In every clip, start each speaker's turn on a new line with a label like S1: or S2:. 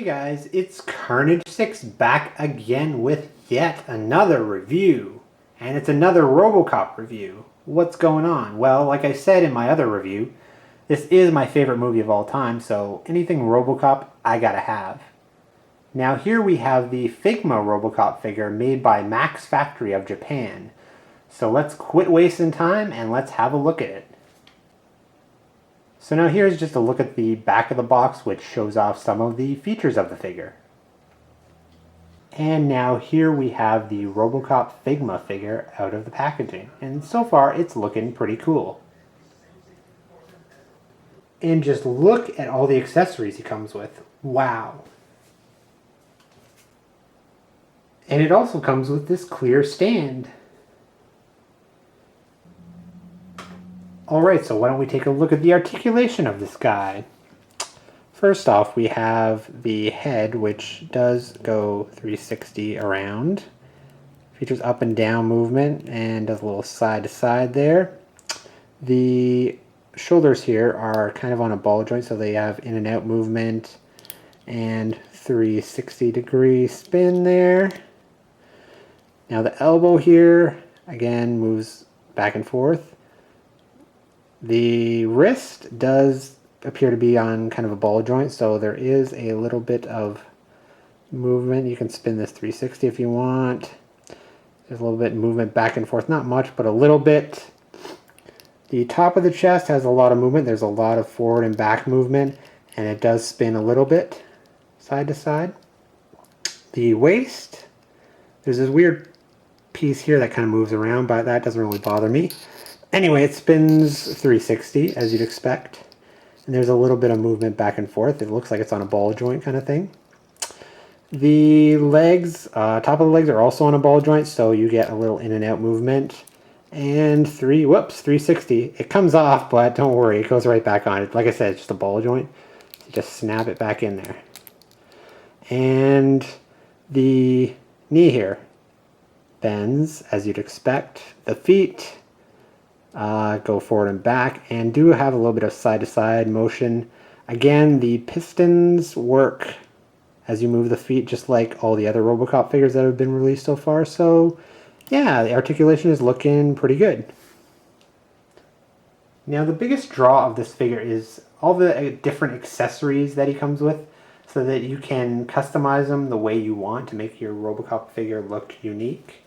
S1: Guys, it's Carnage6 back again with yet another review. And it's another Robocop review. What's going on? Well, like I said in my other review, this is my favorite movie of all time, so anything Robocop, I gotta have. Now here we have the Figma Robocop figure made by Max Factory of Japan. So let's quit wasting time and let's have a look at it. So now here's just a look at the back of the box, which shows off some of the features of the figure. And now here we have the Robocop Figma figure out of the packaging. And so far it's looking pretty cool. And just look at all the accessories he comes with. Wow. And it also comes with this clear stand. Alright, so why don't we take a look at the articulation of this guy. First off, we have the head, which does go 360 around. Features up and down movement and does a little side to side there. The shoulders here are kind of on a ball joint, so they have in and out movement and 360-degree spin there. Now the elbow here, again, moves back and forth. The wrist does appear to be on kind of a ball joint, so there is a little bit of movement. You can spin this 360 if you want. There's a little bit of movement back and forth, not much, but a little bit. The top of the chest has a lot of movement. There's a lot of forward and back movement, and it does spin a little bit side to side. The waist, there's this weird piece here that kind of moves around, but that doesn't really bother me. Anyway, it spins 360 as you'd expect, and there's a little bit of movement back and forth. It looks like it's on a ball joint kind of thing. The legs, top of the legs are also on a ball joint, so you get a little in and out movement. And 360. It comes off, but don't worry, it goes right back on. Like I said, it's just a ball joint. You just snap it back in there. And the knee here bends as you'd expect. The feet go forward and back and do have a little bit of side-to-side motion. Again, the pistons work as you move the feet, just like all the other Robocop figures that have been released so far. So yeah, the articulation is looking pretty good. Now the biggest draw of this figure is all the different accessories that he comes with, so that you can customize them the way you want to make your Robocop figure look unique.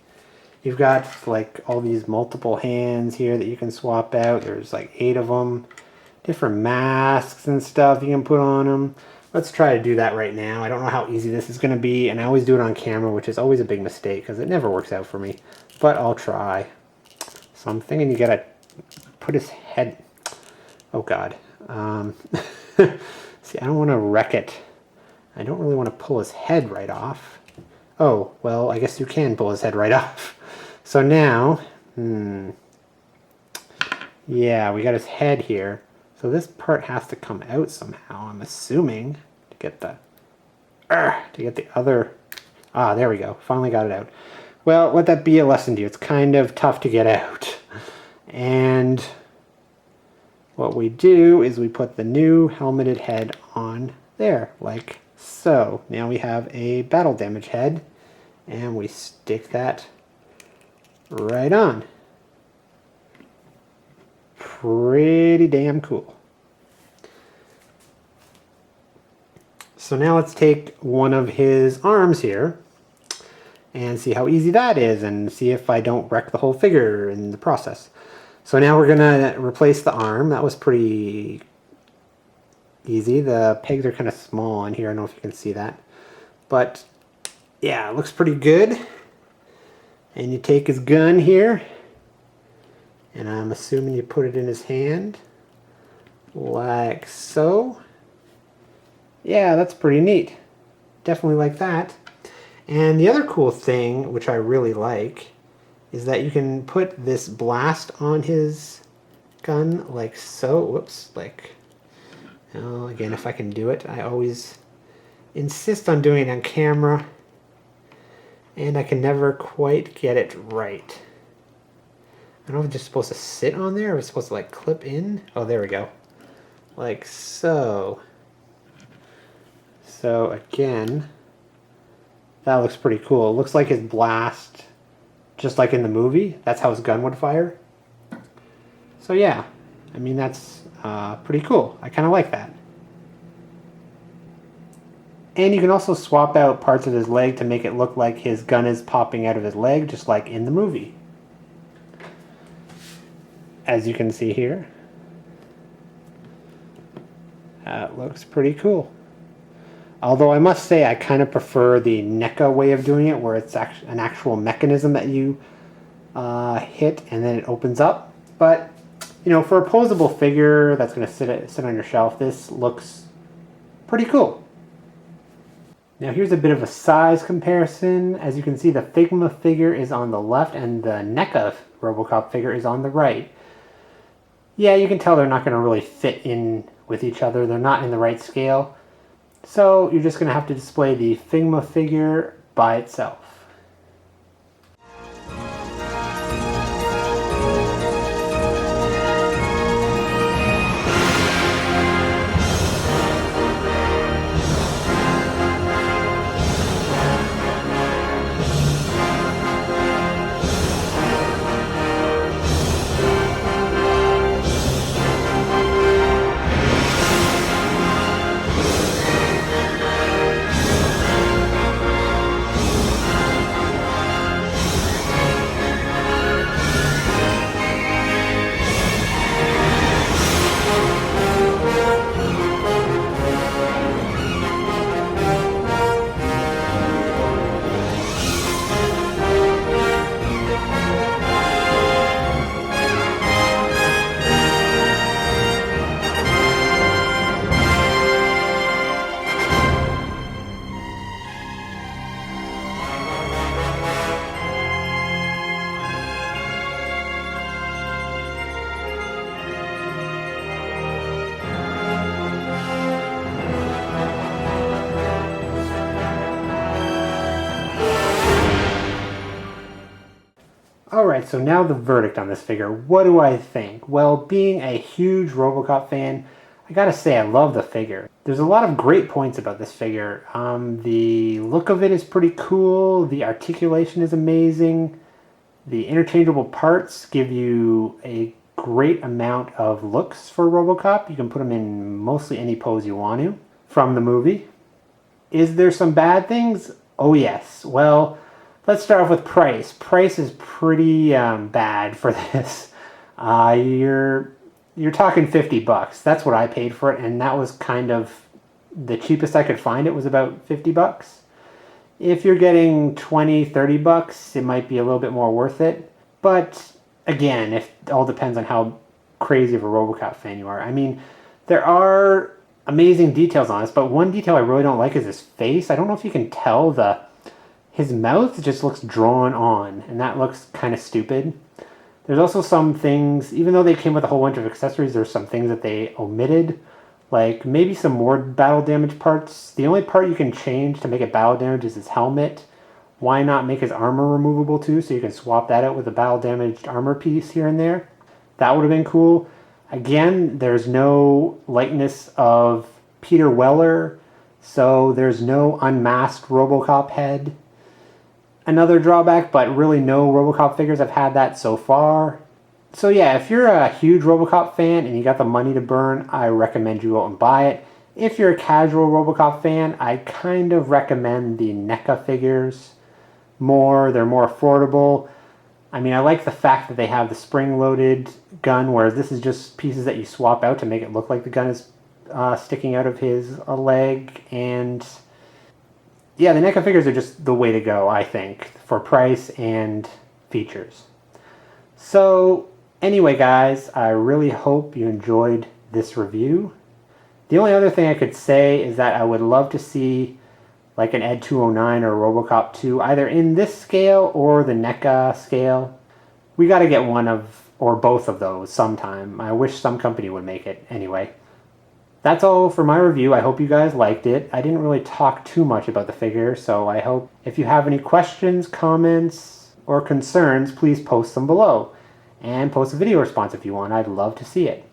S1: You've got like all these multiple hands here that you can swap out. There's like 8 of them. Different masks and stuff you can put on them. Let's try to do that right now. I don't know how easy this is going to be, and I always do it on camera, which is always a big mistake because it never works out for me. But I'll try. So I'm thinking you gotta put his head... Oh god. See, I don't want to wreck it. I don't really want to pull his head right off. Oh, well, I guess you can pull his head right off. So now, yeah, we got his head here. So this part has to come out somehow, I'm assuming, to get the other, there we go, finally got it out. Well, let that be a lesson to you. It's kind of tough to get out. And what we do is we put the new helmeted head on there, like so. Now we have a battle damage head, and we stick that right on. Pretty damn cool. So now let's take one of his arms here and see how easy that is, and see if I don't wreck the whole figure in the process. So now we're gonna replace the arm. That was pretty easy. The pegs are kind of small on here. I don't know if you can see that, but yeah, it looks pretty good. And you take his gun here, and I'm assuming you put it in his hand, like so. Yeah, that's pretty neat. Definitely like that. And the other cool thing, which I really like, is that you can put this blast on his gun, like so. Whoops, like, oh, again, if I can do it. I always insist on doing it on camera, and I can never quite get it right. I don't know if it's just supposed to sit on there, or it's supposed to like clip in. Oh, there we go. Like so. So again, that looks pretty cool. It looks like his blast, just like in the movie. That's how his gun would fire. So yeah, I mean, that's pretty cool. I kind of like that. And you can also swap out parts of his leg to make it look like his gun is popping out of his leg, just like in the movie. As you can see here. That looks pretty cool. Although I must say I kind of prefer the NECA way of doing it, where it's an actual mechanism that you hit and then it opens up. But, you know, for a posable figure that's going to sit on your shelf, this looks pretty cool. Now here's a bit of a size comparison. As you can see, the Figma figure is on the left and the NECA Robocop figure is on the right. Yeah, you can tell they're not going to really fit in with each other. They're not in the right scale. So you're just going to have to display the Figma figure by itself. Alright, so now the verdict on this figure. What do I think? Well, being a huge Robocop fan, I gotta say I love the figure. There's a lot of great points about this figure. The look of it is pretty cool, the articulation is amazing, the interchangeable parts give you a great amount of looks for Robocop. You can put him in mostly any pose you want to from the movie. Is there some bad things? Oh yes. Well, let's start off with price. Price is pretty bad for this. You're talking $50. That's what I paid for it, and that was kind of the cheapest I could find. It was about $50. If you're getting $20, $30, it might be a little bit more worth it. But again, it all depends on how crazy of a Robocop fan you are. I mean, there are amazing details on this, but one detail I really don't like is his face. I don't know if you can tell his mouth just looks drawn on, and that looks kind of stupid. There's also some things, even though they came with a whole bunch of accessories, there's some things that they omitted, like maybe some more battle damage parts. The only part you can change to make it battle damage is his helmet. Why not make his armor removable too, so you can swap that out with a battle damaged armor piece here and there? That would have been cool. Again, there's no likeness of Peter Weller, so there's no unmasked Robocop head. Another drawback, but really no Robocop figures have had that so far. So yeah, if you're a huge Robocop fan and you got the money to burn, I recommend you go out and buy it. If you're a casual Robocop fan, I kind of recommend the NECA figures more. They're more affordable. I mean, I like the fact that they have the spring-loaded gun, whereas this is just pieces that you swap out to make it look like the gun is sticking out of his leg. And yeah, the NECA figures are just the way to go, I think, for price and features. So anyway, guys, I really hope you enjoyed this review. The only other thing I could say is that I would love to see like an Ed 209 or Robocop 2, either in this scale or the NECA scale. We got to get one of, or both of those sometime. I wish some company would make it. Anyway, that's all for my review. I hope you guys liked it. I didn't really talk too much about the figure, so I hope if you have any questions, comments, or concerns, please post them below. And post a video response if you want. I'd love to see it.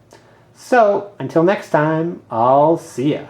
S1: So, until next time, I'll see ya.